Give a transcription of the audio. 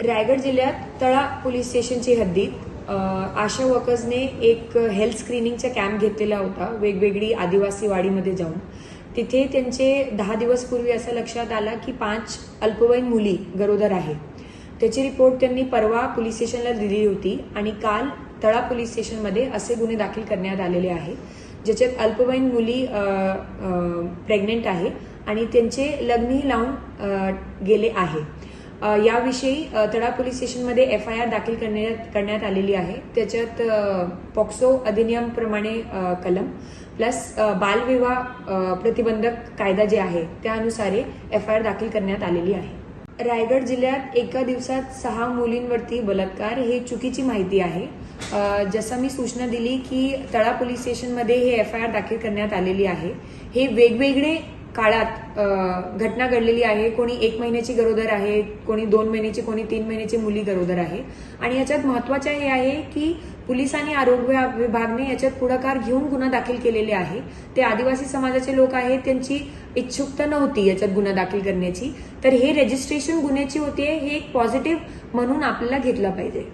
रायगड जिल्ह्यात तळा पोलीस स्टेशनची हद्दीत आशा वर्कर्सने एक हेल्थ स्क्रीनिंगचा कॅम्प घेतलेला होता वेगवेगळी आदिवासी वाडीमध्ये जाऊन. तिथे त्यांचे 10 दिवस पूर्वी असं लक्षात आलं की 5 अल्पवयीन मुली गरोदर आहेत. त्याची रिपोर्ट त्यांनी परवा पोलीस स्टेशनला दिली होती आणि काल तळा पोलीस स्टेशनमध्ये असे गुन्हे दाखल करण्यात आलेले आहेत ज्याच्यात अल्पवयीन मुली प्रेग्नेंट आहे आणि त्यांचे लग्नही लावून गेले आहे. याविषयी तळा पोलीस स्टेशनमध्ये FIR दाखल करण्यात आलेली आहे. त्याच्यात पॉक्सो अधिनियम प्रमाणे कलम प्लस बालविवाह प्रतिबंधक कायदा जे आहे त्यानुसार FIR दाखल करण्यात आलेली आहे. रायगड जिल्ह्यात एका दिवसात 6 मुलींवरती बलात्कार हे चुकीची माहिती आहे. जसं मी सूचना दिली की तळा पोलीस स्टेशनमध्ये हे FIR दाखल करण्यात आलेली आहे. हे वेगवेगळे काळात घटना घडलेली आहे. कोणी 1 महिन्याची गरोदर आहे, कोणी 2 महिन्याची, कोणी 3 महिन्याची मुली गरोदर आहे. आणि याच्यात महत्वाचं हे आहे की पोलिसांनी आरोग्य विभागाने याच्यात पुढाकार घेऊन गुन्हा दाखल केलेले आहे. ते आदिवासी समाजाचे लोक आहेत, त्यांची इच्छुकता नव्हती याच्यात गुन्हा दाखल करण्याची. तर हे रजिस्ट्रेशन गुन्ह्याची होते, हे एक पॉझिटिव्ह म्हणून आपल्याला घेतलं पाहिजे.